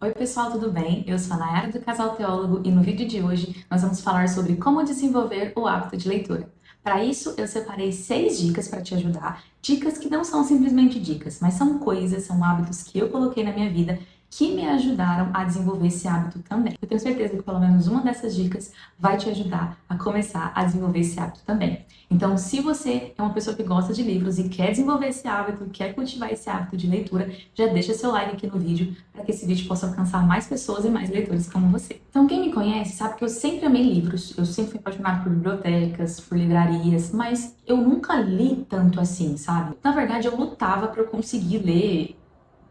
Oi pessoal, tudo bem? Eu sou a Nayara do Casal Teólogo e no vídeo de hoje nós vamos falar sobre como desenvolver o hábito de leitura. Para isso, eu separei 6 dicas para te ajudar, dicas que não são simplesmente dicas, mas são coisas, são hábitos que eu coloquei na minha vida que me ajudaram a desenvolver esse hábito também. Eu tenho certeza que pelo menos uma dessas dicas vai te ajudar a começar a desenvolver esse hábito também. Então, se você é uma pessoa que gosta de livros e quer desenvolver esse hábito, quer cultivar esse hábito de leitura, já deixa seu like aqui no vídeo para que esse vídeo possa alcançar mais pessoas e mais leitores como você. Então, quem me conhece sabe que eu sempre amei livros, eu sempre fui apaixonada por bibliotecas, por livrarias, mas eu nunca li tanto assim, sabe? Na verdade, eu lutava para eu conseguir ler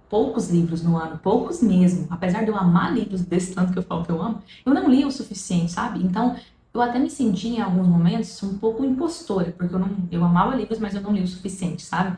poucos livros no ano, poucos mesmo. Apesar de eu amar livros desse tanto que eu falo que eu amo, eu não li o suficiente, sabe? Então, eu até me senti em alguns momentos um pouco impostora, porque eu amava livros, mas eu não li o suficiente, sabe?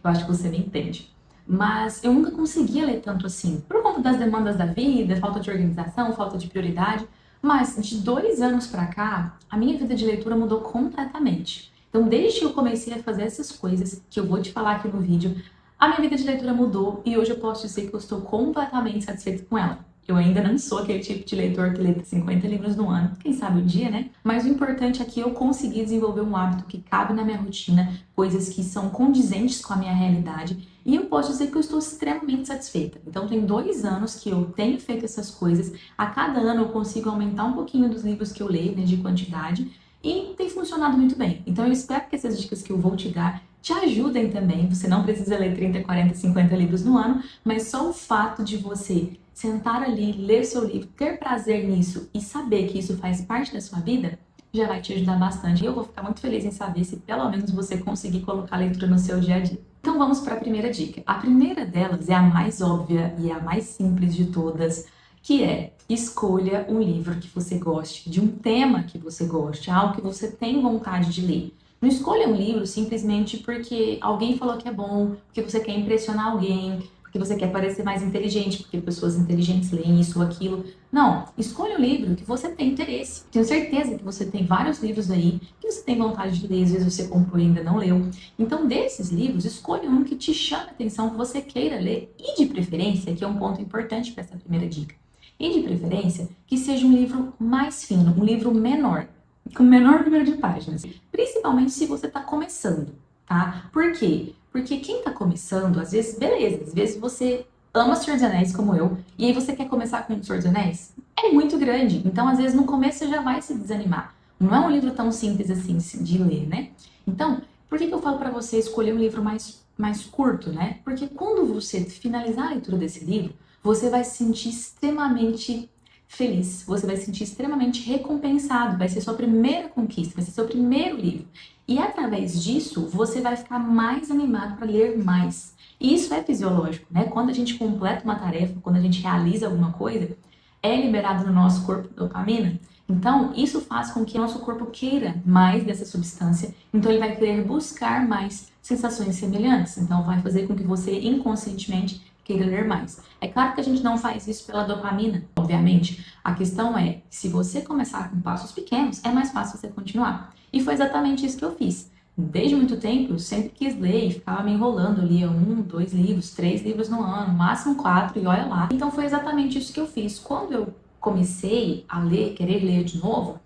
Eu acho que você me entende. Mas eu nunca conseguia ler tanto assim, por conta das demandas da vida, falta de organização, falta de prioridade. Mas de 2 anos pra cá, a minha vida de leitura mudou completamente. Então, desde que eu comecei a fazer essas coisas que eu vou te falar aqui no vídeo, a minha vida de leitura mudou e hoje eu posso dizer que eu estou completamente satisfeita com ela. Eu ainda não sou aquele tipo de leitor que lê 50 livros no ano, quem sabe um dia, né? Mas o importante é que eu consegui desenvolver um hábito que cabe na minha rotina, coisas que são condizentes com a minha realidade, e eu posso dizer que eu estou extremamente satisfeita. Então, tem 2 anos que eu tenho feito essas coisas, a cada ano eu consigo aumentar um pouquinho dos livros que eu leio, né, de quantidade, e tem funcionado muito bem. Então, eu espero que essas dicas que eu vou te dar te ajudem também. Você não precisa ler 30, 40, 50 livros no ano, mas só o fato de você sentar ali, ler seu livro, ter prazer nisso e saber que isso faz parte da sua vida, já vai te ajudar bastante. E eu vou ficar muito feliz em saber se pelo menos você conseguir colocar a leitura no seu dia a dia. Então vamos para a primeira dica. A primeira delas é a mais óbvia e a mais simples de todas, que é: escolha um livro que você goste, de um tema que você goste, algo que você tem vontade de ler. Não escolha um livro simplesmente porque alguém falou que é bom, porque você quer impressionar alguém, porque você quer parecer mais inteligente, porque pessoas inteligentes leem isso ou aquilo. Não, escolha um livro que você tem interesse. Tenho certeza que você tem vários livros aí que você tem vontade de ler, às vezes você comprou e ainda não leu. Então, desses livros, escolha um que te chame a atenção, que você queira ler e, de preferência, que é um ponto importante para essa primeira dica, e de preferência que seja um livro mais fino, um livro menor, com menor número de páginas, principalmente se você está começando, tá? Por quê? Porque quem está começando, às vezes, beleza, às vezes você ama Senhor dos Anéis como eu, e aí você quer começar com o Senhor dos Anéis, é muito grande, então às vezes no começo você já vai se desanimar. Não é um livro tão simples assim de ler, né? Então, por que eu falo para você escolher um livro mais curto, né? Porque quando você finalizar a leitura desse livro, você vai se sentir extremamente feliz, você vai se sentir extremamente recompensado, vai ser sua primeira conquista, vai ser seu primeiro livro. E através disso, você vai ficar mais animado para ler mais. E isso é fisiológico, né? Quando a gente completa uma tarefa, quando a gente realiza alguma coisa, é liberado no nosso corpo dopamina. Então, isso faz com que nosso corpo queira mais dessa substância, então ele vai querer buscar mais sensações semelhantes. Então, vai fazer com que você inconscientemente queira ler mais. É claro que a gente não faz isso pela dopamina, obviamente. A questão é, se você começar com passos pequenos, é mais fácil você continuar. E foi exatamente isso que eu fiz. Desde muito tempo, eu sempre quis ler e ficava me enrolando. Eu lia 1, 2 livros, 3 livros no ano, máximo 4, e olha lá. Então foi exatamente isso que eu fiz. Quando eu comecei a ler, querer ler de novo,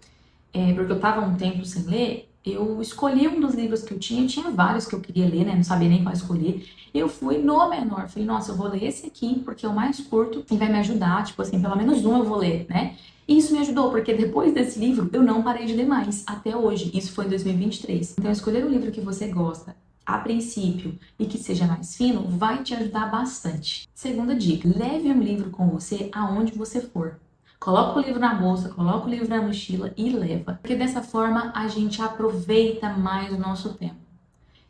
porque eu estava um tempo sem ler, eu escolhi um dos livros que eu tinha vários que eu queria ler, né? Não sabia nem qual escolher. Eu fui no menor, falei, nossa, eu vou ler esse aqui porque é o mais curto e vai me ajudar, tipo assim, pelo menos um eu vou ler, né? E isso me ajudou, porque depois desse livro eu não parei de ler mais, até hoje. Isso foi em 2023. Então, escolher um livro que você gosta, a princípio, e que seja mais fino, vai te ajudar bastante. Segunda dica, leve um livro com você aonde você for. Coloca o livro na bolsa, coloca o livro na mochila e leva. Porque dessa forma a gente aproveita mais o nosso tempo.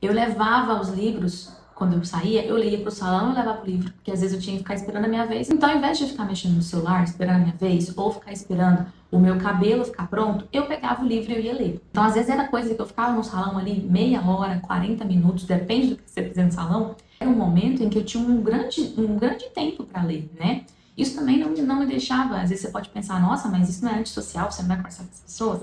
Eu levava os livros, quando eu saía, eu lia pro salão e levava o livro, porque às vezes eu tinha que ficar esperando a minha vez. Então, ao invés de ficar mexendo no celular, esperando a minha vez, ou ficar esperando o meu cabelo ficar pronto, eu pegava o livro e eu ia ler. Então, às vezes era coisa que eu ficava no salão ali meia hora, 40 minutos, depende do que você fizer no salão. Era um momento em que eu tinha um grande tempo para ler, né? Isso também não me deixava, às vezes você pode pensar, nossa, mas isso não é antissocial, você não vai conversar com as pessoas?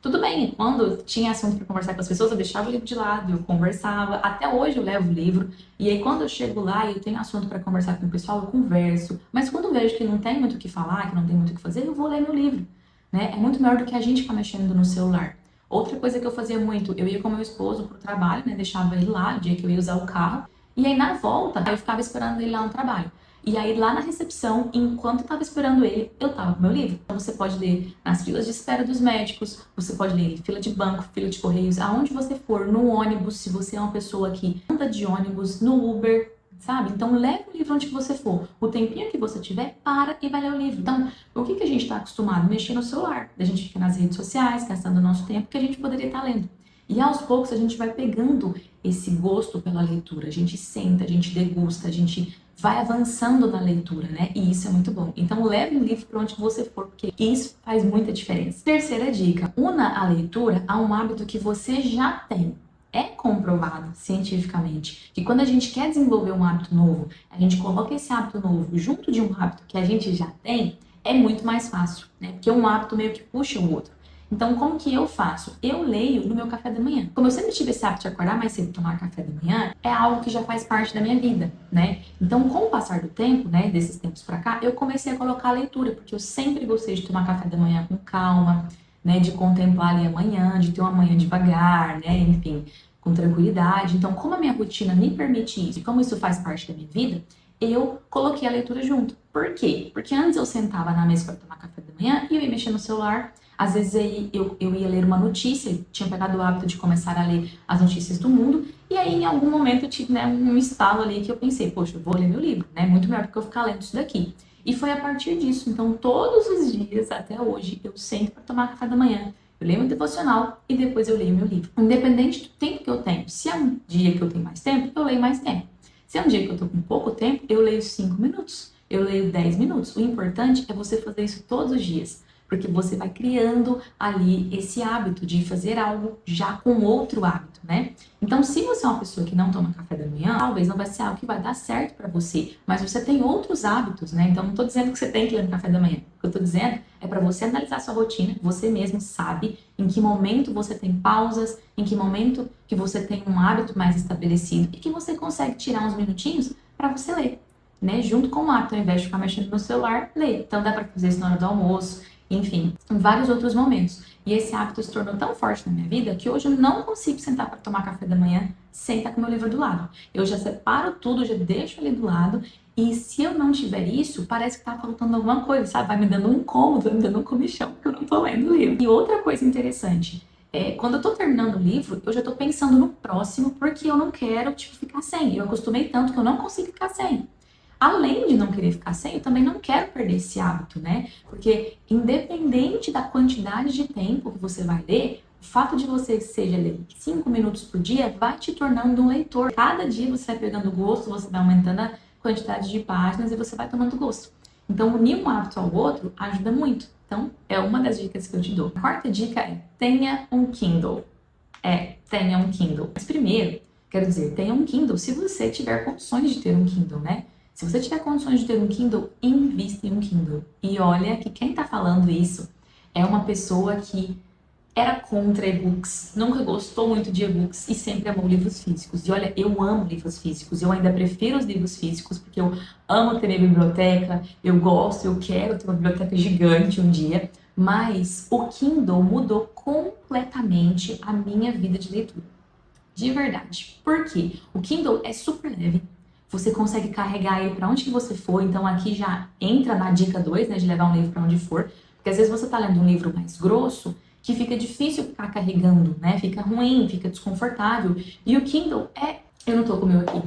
Tudo bem, quando tinha assunto para conversar com as pessoas, eu deixava o livro de lado, eu conversava. Até hoje eu levo o livro. E aí, quando eu chego lá e eu tenho assunto para conversar com o pessoal, eu converso. Mas quando eu vejo que não tem muito o que falar, que não tem muito o que fazer, eu vou ler meu livro, né? É muito melhor do que a gente ficar mexendo no celular. Outra coisa que eu fazia muito, eu ia com meu esposo pro trabalho, né? Deixava ele lá, o dia que eu ia usar o carro. E aí, na volta, eu ficava esperando ele lá no trabalho. E aí, lá na recepção, enquanto eu tava esperando ele, eu tava com meu livro. Então, você pode ler nas filas de espera dos médicos, você pode ler em fila de banco, fila de correios, aonde você for, no ônibus, se você é uma pessoa que anda de ônibus, no Uber, sabe? Então, leve o livro onde que você for. O tempinho que você tiver, para e vai ler o livro. Então, o que a gente tá acostumado? Mexer no celular. A gente fica nas redes sociais, gastando o nosso tempo, que a gente poderia estar lendo. E aos poucos a gente vai pegando esse gosto pela leitura. A gente senta, a gente degusta, a gente vai avançando na leitura, né? E isso é muito bom. Então leve o livro para onde você for, porque isso faz muita diferença. Terceira dica: una a leitura a um hábito que você já tem. É comprovado cientificamente que quando a gente quer desenvolver um hábito novo, a gente coloca esse hábito novo junto de um hábito que a gente já tem, é muito mais fácil, né? Porque um hábito meio que puxa o outro. Então, como que eu faço? Eu leio no meu café da manhã. Como eu sempre tive esse hábito de acordar mais cedo e tomar café da manhã, é algo que já faz parte da minha vida, né? Então, com o passar do tempo, né, desses tempos pra cá, eu comecei a colocar a leitura, porque eu sempre gostei de tomar café da manhã com calma, né, de contemplar ali a manhã, de ter uma manhã devagar, né, enfim, com tranquilidade. Então, como a minha rotina me permite isso, e como isso faz parte da minha vida, eu coloquei a leitura junto. Por quê? Porque antes eu sentava na mesa para tomar café da manhã e eu ia mexer no celular. Às vezes aí eu ia ler uma notícia, tinha pegado o hábito de começar a ler as notícias do mundo, e aí em algum momento eu tive, né, um estalo ali que eu pensei, poxa, eu vou ler meu livro, né? Muito melhor do que eu ficar lendo isso daqui. E foi a partir disso. Então, todos os dias, até hoje, eu sento para tomar café da manhã. Eu leio meu devocional e depois eu leio meu livro. Independente do tempo que eu tenho. Se é um dia que eu tenho mais tempo, eu leio mais tempo. Se é um dia que eu tô com pouco tempo, eu leio 5 minutos. Eu leio 10 minutos. O importante é você fazer isso todos os dias. Porque você vai criando ali esse hábito de fazer algo já com outro hábito, né? Então, se você é uma pessoa que não toma café da manhã, talvez não vai ser algo que vai dar certo para você, mas você tem outros hábitos, né? Então, não tô dizendo que você tem que ler no café da manhã. O que eu tô dizendo é para você analisar sua rotina, você mesmo sabe em que momento você tem pausas, em que momento que você tem um hábito mais estabelecido e que você consegue tirar uns minutinhos para você ler, né? Junto com o hábito, ao invés de ficar mexendo no celular, ler. Então, dá para fazer isso na hora do almoço, enfim, em vários outros momentos. E esse hábito se tornou tão forte na minha vida que hoje eu não consigo sentar para tomar café da manhã sem estar com meu livro do lado. Eu já separo tudo, já deixo ele do lado. E se eu não tiver isso, parece que tá faltando alguma coisa, sabe? Vai me dando um incômodo, vai me dando um comichão, porque eu não tô lendo o livro. E outra coisa interessante, quando eu tô terminando o livro, eu já tô pensando no próximo, porque eu não quero, tipo, ficar sem. Eu acostumei tanto que eu não consigo ficar sem. Além de não querer ficar sem, eu também não quero perder esse hábito, né? Porque independente da quantidade de tempo que você vai ler, o fato de você seja ler 5 minutos por dia vai te tornando um leitor. Cada dia você vai pegando gosto, você vai aumentando a quantidade de páginas e você vai tomando gosto. Então, unir um hábito ao outro ajuda muito. Então, é uma das dicas que eu te dou. A quarta dica é: tenha um Kindle. Tenha um Kindle. Mas primeiro, quero dizer, tenha um Kindle se você tiver condições de ter um Kindle, né? Se você tiver condições de ter um Kindle, invista em um Kindle. E olha que quem tá falando isso é uma pessoa que era contra e-books, nunca gostou muito de e-books e sempre amou livros físicos. E olha, eu amo livros físicos, eu ainda prefiro os livros físicos porque eu amo ter minha biblioteca, eu gosto, eu quero ter uma biblioteca gigante um dia. Mas o Kindle mudou completamente a minha vida de leitura. De verdade. Por quê? O Kindle é super leve. Você consegue carregar ele para onde que você for. Então aqui já entra na dica 2, né, de levar um livro para onde for. Porque às vezes você tá lendo um livro mais grosso, que fica difícil ficar carregando, né? Fica ruim, fica desconfortável. E o Kindle eu não tô com o meu aqui,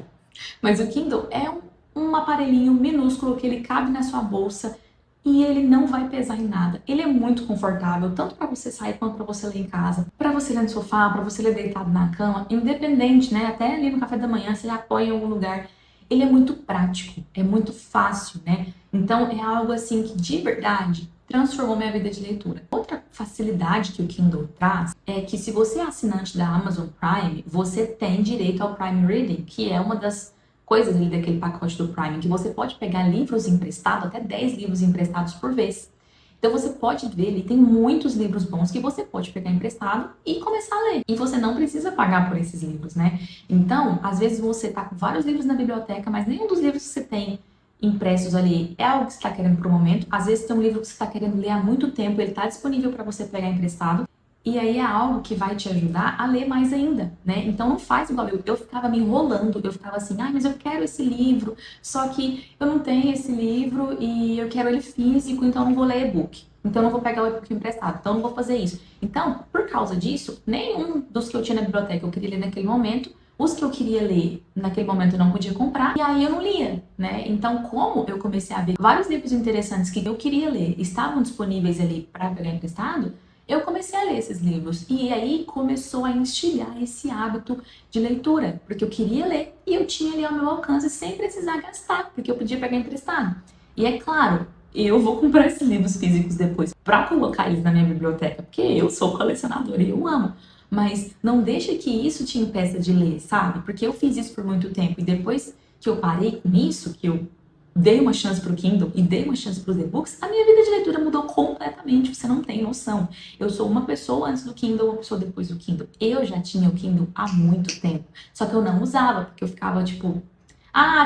mas o Kindle é um aparelhinho minúsculo que ele cabe na sua bolsa e ele não vai pesar em nada. Ele é muito confortável, tanto para você sair quanto para você ler em casa, para você ler no sofá, para você ler deitado na cama, independente, né? Até ali no café da manhã você apoia em algum lugar. Ele é muito prático, é muito fácil, né? Então é algo assim que de verdade transformou minha vida de leitura. Outra facilidade que o Kindle traz é que se você é assinante da Amazon Prime, você tem direito ao Prime Reading, que é uma das coisas ali daquele pacote do Prime, que você pode pegar livros emprestados, até 10 livros emprestados por vez. Então você pode ver, ali tem muitos livros bons que você pode pegar emprestado e começar a ler. E você não precisa pagar por esses livros, né? Então, às vezes você tá com vários livros na biblioteca, mas nenhum dos livros que você tem impressos ali é algo que você está querendo pro momento. Às vezes tem um livro que você está querendo ler há muito tempo, ele está disponível para você pegar emprestado. E aí é algo que vai te ajudar a ler mais ainda, né? Então não faz igual eu ficava me enrolando, eu ficava assim, mas eu quero esse livro, só que eu não tenho esse livro e eu quero ele físico, então eu não vou ler e-book. Então eu não vou pegar o e-book emprestado, então eu não vou fazer isso. Então, por causa disso, nenhum dos que eu tinha na biblioteca eu queria ler naquele momento, os que eu queria ler naquele momento eu não podia comprar, e aí eu não lia, né? Então, como eu comecei a ver vários livros interessantes que eu queria ler, estavam disponíveis ali para pegar emprestado, eu comecei a ler esses livros. E aí começou a instigar esse hábito de leitura, porque eu queria ler e eu tinha ali ao meu alcance sem precisar gastar, porque eu podia pegar emprestado. E é claro, eu vou comprar esses livros físicos depois para colocar eles na minha biblioteca, porque eu sou colecionadora e eu amo. Mas não deixa que isso te impeça de ler, sabe? Porque eu fiz isso por muito tempo e depois que eu parei com isso, que eu dei uma chance pro Kindle e dei uma chance pros e-books, a minha vida de leitura mudou completamente, você não tem noção. Eu sou uma pessoa antes do Kindle, uma pessoa depois do Kindle. Eu já tinha o Kindle há muito tempo, só que eu não usava, porque eu ficava tipo,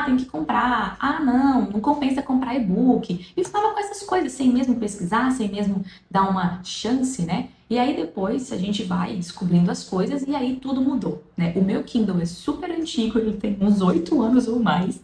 tem que comprar, não compensa comprar e-book. E ficava com essas coisas, sem mesmo pesquisar, sem mesmo dar uma chance, né? E aí depois a gente vai descobrindo as coisas e aí tudo mudou, né? O meu Kindle é super antigo, ele tem uns 8 anos ou mais.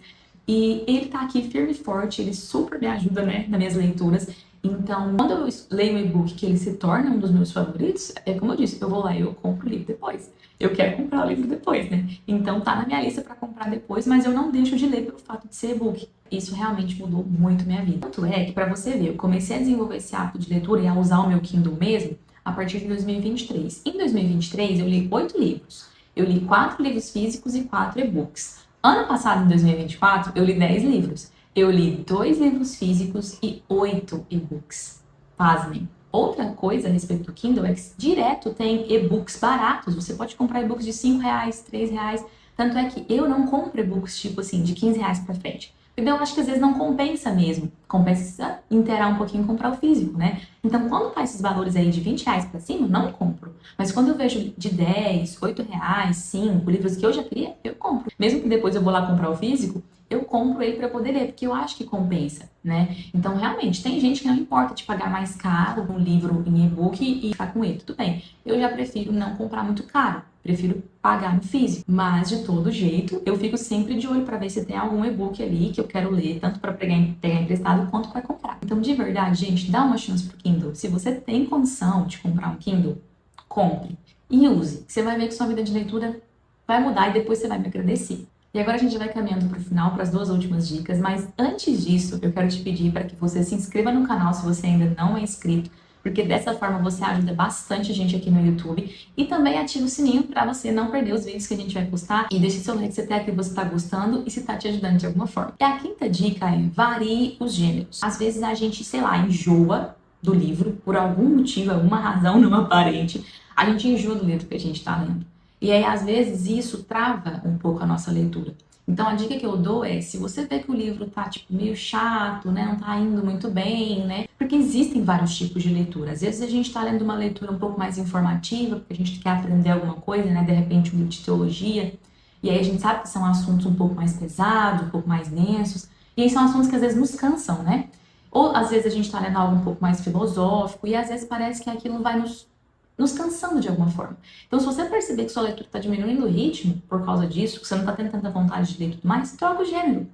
E ele tá aqui firme e forte, ele super me ajuda, né, nas minhas leituras. Então, quando eu leio um e-book que ele se torna um dos meus favoritos, é como eu disse, eu vou lá e eu compro o livro depois. Eu quero comprar o livro depois, né? Então tá na minha lista para comprar depois, mas eu não deixo de ler pelo fato de ser e-book. Isso realmente mudou muito minha vida. Tanto é que, para você ver, eu comecei a desenvolver esse hábito de leitura e a usar o meu Kindle mesmo a partir de 2023. Em 2023, eu li 8 livros. Eu li 4 livros físicos e 4 e-books. Ano passado, em 2024, eu li 10 livros. Eu li 2 livros físicos e 8 e-books. Pasmem. Outra coisa a respeito do Kindle é que direto tem e-books baratos. Você pode comprar e-books de R$5, R$3. Tanto é que eu não compro e-books tipo assim, de R$15 pra frente. Então eu acho que às vezes não compensa mesmo. Compensa inteirar um pouquinho e comprar o físico, né? Então quando tá esses valores aí de R$20 pra cima, não compro. Mas quando eu vejo de 10, R$8, 5 livros que eu já queria, eu compro. Mesmo que depois eu vou lá comprar o físico, eu compro ele para poder ler, porque eu acho que compensa, né? Então, realmente, tem gente que não importa de pagar mais caro um livro em e-book e ficar com ele, tudo bem. Eu já prefiro não comprar muito caro, prefiro pagar no físico. Mas, de todo jeito, eu fico sempre de olho para ver se tem algum e-book ali que eu quero ler, tanto para pegar emprestado quanto para comprar. Então, de verdade, gente, dá uma chance pro Kindle. Se você tem condição de comprar um Kindle, compre e use. Você vai ver que sua vida de leitura vai mudar e depois você vai me agradecer. E agora a gente vai caminhando para o final, para as 2 últimas dicas, mas antes disso, eu quero te pedir para que você se inscreva no canal se você ainda não é inscrito, porque dessa forma você ajuda bastante a gente aqui no YouTube e também ativa o sininho para você não perder os vídeos que a gente vai postar e deixe seu like se até aqui você está gostando e se está te ajudando de alguma forma. E a quinta dica é varie os gêneros. Às vezes a gente, sei lá, enjoa do livro por algum motivo, alguma razão não aparente, a gente enjoa do livro que a gente está lendo. E aí, às vezes, isso trava um pouco a nossa leitura. Então, a dica que eu dou é, se você vê que o livro tá, tipo, meio chato, né, não tá indo muito bem, né, porque existem vários tipos de leitura. Às vezes a gente tá lendo uma leitura um pouco mais informativa, porque a gente quer aprender alguma coisa, né, de repente um livro de teologia, e aí a gente sabe que são assuntos um pouco mais pesados, um pouco mais densos, e aí são assuntos que às vezes nos cansam, né? Ou às vezes a gente tá lendo algo um pouco mais filosófico, e às vezes parece que aquilo vai nos cansando de alguma forma. Então, se você perceber que sua leitura está diminuindo o ritmo por causa disso, que você não está tendo tanta vontade de ler e tudo mais, troca o gênero.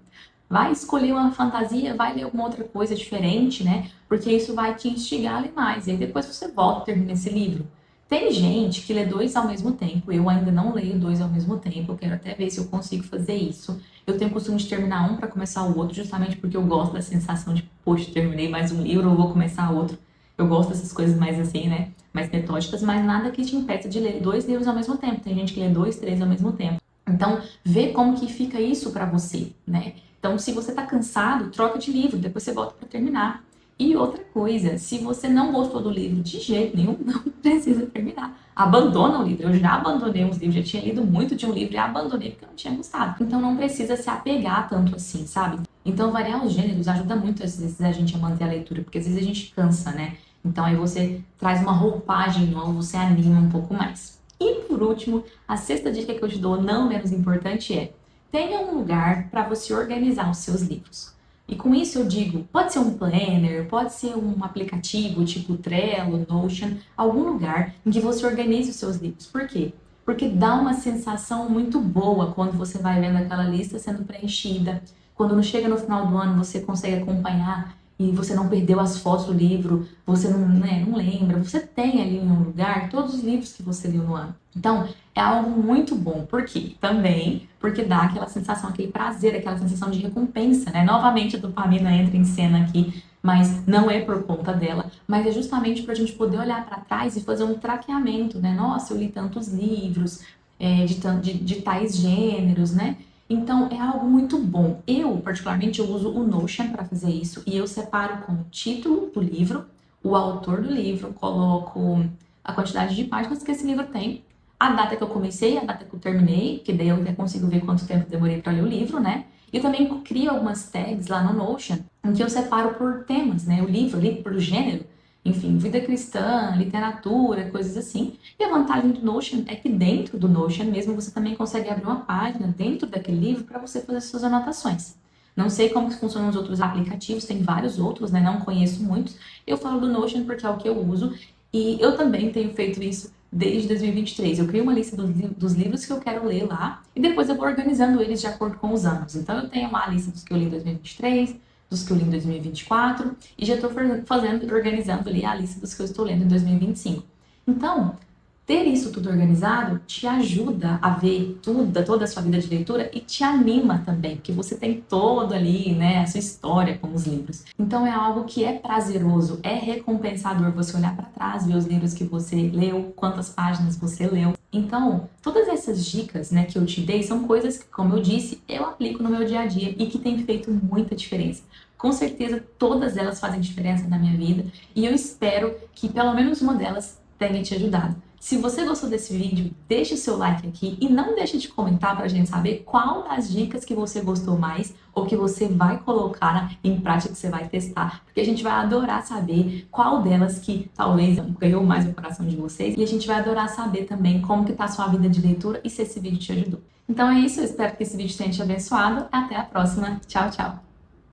Vai escolher uma fantasia, vai ler alguma outra coisa diferente, né? Porque isso vai te instigar a ler mais. E aí depois você volta e termina esse livro. Tem gente que lê 2 ao mesmo tempo. Eu ainda não leio 2 ao mesmo tempo. Eu quero até ver se eu consigo fazer isso. Eu tenho o costume de terminar um para começar o outro, justamente porque eu gosto da sensação de, poxa, terminei mais um livro, eu vou começar outro. Eu gosto dessas coisas mais assim, né? Mais metódicas, mas nada que te impeça de ler 2 livros ao mesmo tempo. Tem gente que lê 2, 3 ao mesmo tempo. Então, vê como que fica isso pra você, né? Então, se você tá cansado, troca de livro, depois você volta pra terminar. E outra coisa, se você não gostou do livro de jeito nenhum, não precisa terminar. Abandona o livro. Eu já abandonei uns livros, já tinha lido muito de um livro e abandonei porque eu não tinha gostado. Então, não precisa se apegar tanto assim, sabe? Então, variar os gêneros ajuda muito, às vezes, a gente a manter a leitura, porque às vezes a gente cansa, né? Então, aí você traz uma roupagem nova, você anima um pouco mais. E, por último, a sexta dica que eu te dou, não menos importante, é: tenha um lugar para você organizar os seus livros. E com isso eu digo, pode ser um planner, pode ser um aplicativo tipo Trello, Notion, algum lugar em que você organize os seus livros. Por quê? Porque dá uma sensação muito boa quando você vai vendo aquela lista sendo preenchida. Quando não chega no final do ano, você consegue acompanhar e você não perdeu as fotos do livro, você não, né, não lembra, você tem ali em um lugar todos os livros que você leu no ano. Então, é algo muito bom. Por quê? Também porque dá aquela sensação, aquele prazer, aquela sensação de recompensa, né? Novamente a dopamina entra em cena aqui, mas não é por conta dela, mas é justamente para a gente poder olhar para trás e fazer um traqueamento, né? Nossa, eu li tantos livros, de tais gêneros, né? Então, é algo muito bom. Eu, particularmente, eu uso o Notion para fazer isso e eu separo com o título do livro, o autor do livro, coloco a quantidade de páginas que esse livro tem, a data que eu comecei, a data que eu terminei, que daí eu até consigo ver quanto tempo demorei para ler o livro, né? E eu também crio algumas tags lá no Notion, em que eu separo por temas, né? O livro ali, por gênero, enfim, vida cristã, literatura, coisas assim. E a vantagem do Notion é que dentro do Notion mesmo você também consegue abrir uma página dentro daquele livro para você fazer suas anotações. Não sei como que funcionam os outros aplicativos, tem vários outros, né? Não conheço muitos. Eu falo do Notion porque é o que eu uso e eu também tenho feito isso desde 2023. Eu crio uma lista dos livros que eu quero ler lá e depois eu vou organizando eles de acordo com os anos. Então eu tenho lá a lista dos que eu li em 2023, dos que eu li em 2024 e já estou organizando ali a lista dos que eu estou lendo em 2025. Então, ter isso tudo organizado te ajuda a ver toda a sua vida de leitura e te anima também, porque você tem todo ali, né, a sua história com os livros. Então é algo que é prazeroso, é recompensador você olhar para trás, ver os livros que você leu, quantas páginas você leu. Então, todas essas dicas, né, que eu te dei são coisas que, como eu disse, eu aplico no meu dia a dia e que tem feito muita diferença. Com certeza, todas elas fazem diferença na minha vida e eu espero que pelo menos uma delas tenha te ajudado. Se você gostou desse vídeo, deixe o seu like aqui e não deixe de comentar para a gente saber qual das dicas que você gostou mais ou que você vai colocar em prática, que você vai testar, porque a gente vai adorar saber qual delas que talvez ganhou mais o coração de vocês e a gente vai adorar saber também como que tá a sua vida de leitura e se esse vídeo te ajudou. Então é isso, eu espero que esse vídeo tenha te abençoado. Até a próxima. Tchau, tchau!